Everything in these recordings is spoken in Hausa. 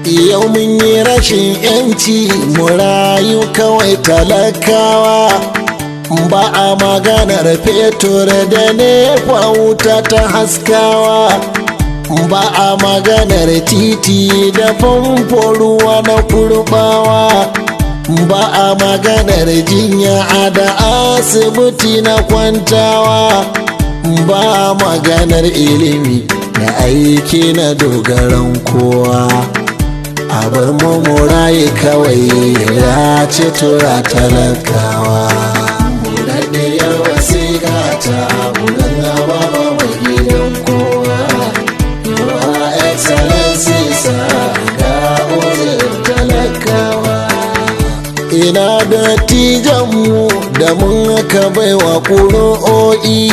yau mun yi rashin yanci mu rayu kawai talakawa, ba a maganar fetur da nefa wuta ta haskawa, ba a maganar titi da famfo ruwa na kurbawa, ba a maganar jinya da asibiti na kwantawa, ba a maganar ilimi da aiki na dogaran kowa. A bar mu raye kawai ya ce tura talakawa. Buɗaɗɗiyar wasiƙa ta buɗan gaba ba mai gidan kowa. Your Excellency sa ga ozin talakawa. Ina da tijanmu da mun ka baiwa ƙuri'o'i,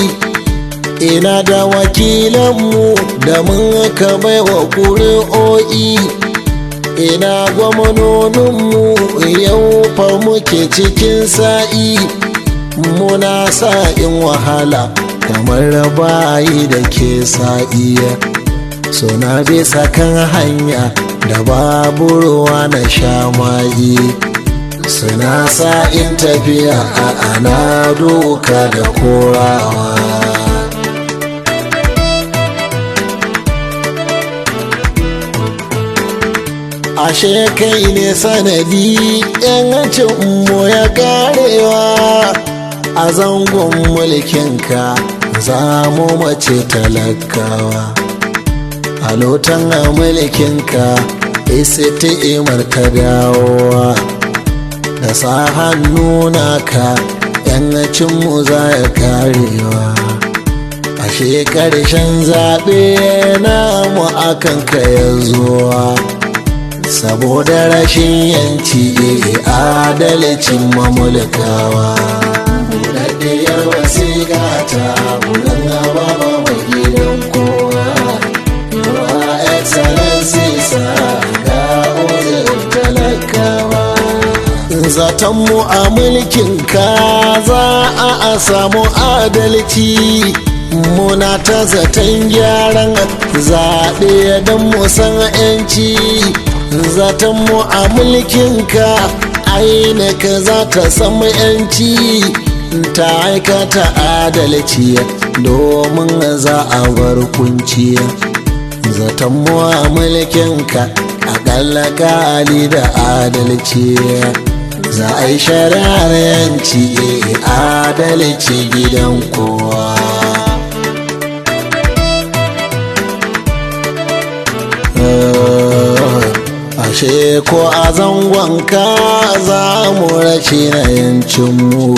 ina da wakilanmu da mun ka baiwa ƙuri'o'i, ina gwamnoninmu yau fa muke cikin sa'i, muna sa'in wahala kamar bayi da ke sa'iya, suna bisa kan hanya da babu ruwa na shamayi, suna sa'in tafiya a ana doka da korawa. Ashe kai ne sanadi yancin mu ya karewa, a zangon mulkinka za mu mace talakawa, a lotan mulkinka isiti'imar ta dawowa, da sa hannu naka yancin mu za ya karewa. Ashe karshen zaɓe namu akan ka ya zuwa, saboda rashin yanci adalcin mamulkawa. Buɗaɗɗiyar wasiƙa ta buɗan gaba ba mai gidan kowa. Your Excellency sa ga ozin talakawa. Zatonmu a mulkinka za a samu adalci, muna ta zaton gyaran zaɓe don mu san 'yanci. Zatonmu a mulkinka ainaka za ta samu 'yanci, ta aikata adalci domin za a bar kunci. Zatonmu a mulkinka aƙalla ƙali da adalci, za a yi shari'ar 'yanci adalci gidan kowa. Ashe ko a zangonka za mu rashi na yancinmu,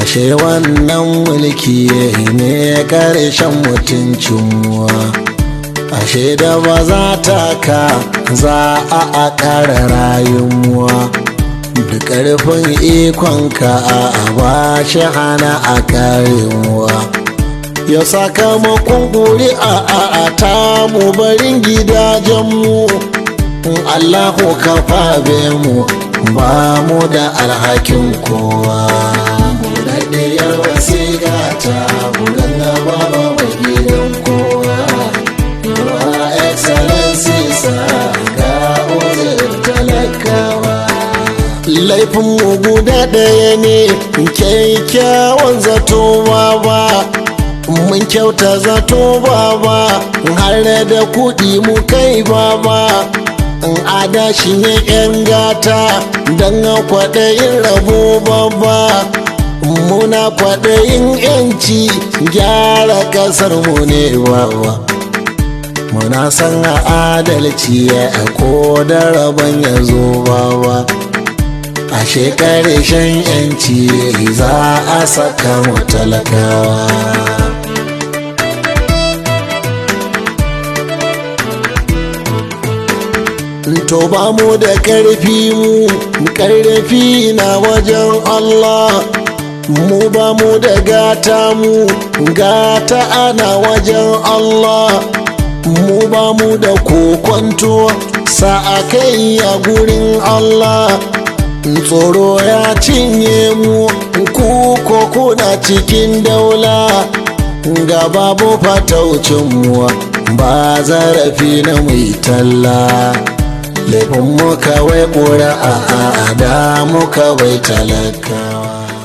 ashe wannan mulki ne ƙarshen mutuncinmu, ashe da ba za ta ka za a ƙara rayuwa, da ƙarfin ikonka a ba shi hana a karewa. Yau sakamakon ƙuri'a a ta mu barin gidajenmu, Allahu ka fabe mu ba mu da alhakin kowa. Buɗaɗɗiyar wasiƙa ta buɗan gaba ba mai gidan kowa. Your Excellency sa ga ozin talakawa. Laifinmu guda ɗaya ne kyakkyawan zato ba, mun kyauta zato ba, har da kuɗi mu kai ba. Adashi ne 'yan gata don kwaɗayin rabo babba, muna kwaɗayin 'yanci gyara ƙasar mu ne wawa, muna san adalci ya ko da rabon ya zo bawa. Ashe ƙarshen 'yanci za a saka mu talakawa. To ba mu da ƙarfi, mu ƙarfi na wajen Allah, mu ba mu da gata, mu gata ana wajen Allah, mu ba mu da kokonto sa'a kai a gurin Allah. Tsoro ya cinye mu ku kuna cikin daula, ga babu fataucin mu ba zarafi na mai talla. laifin mu kawai ƙura a da mu kawai talakawa.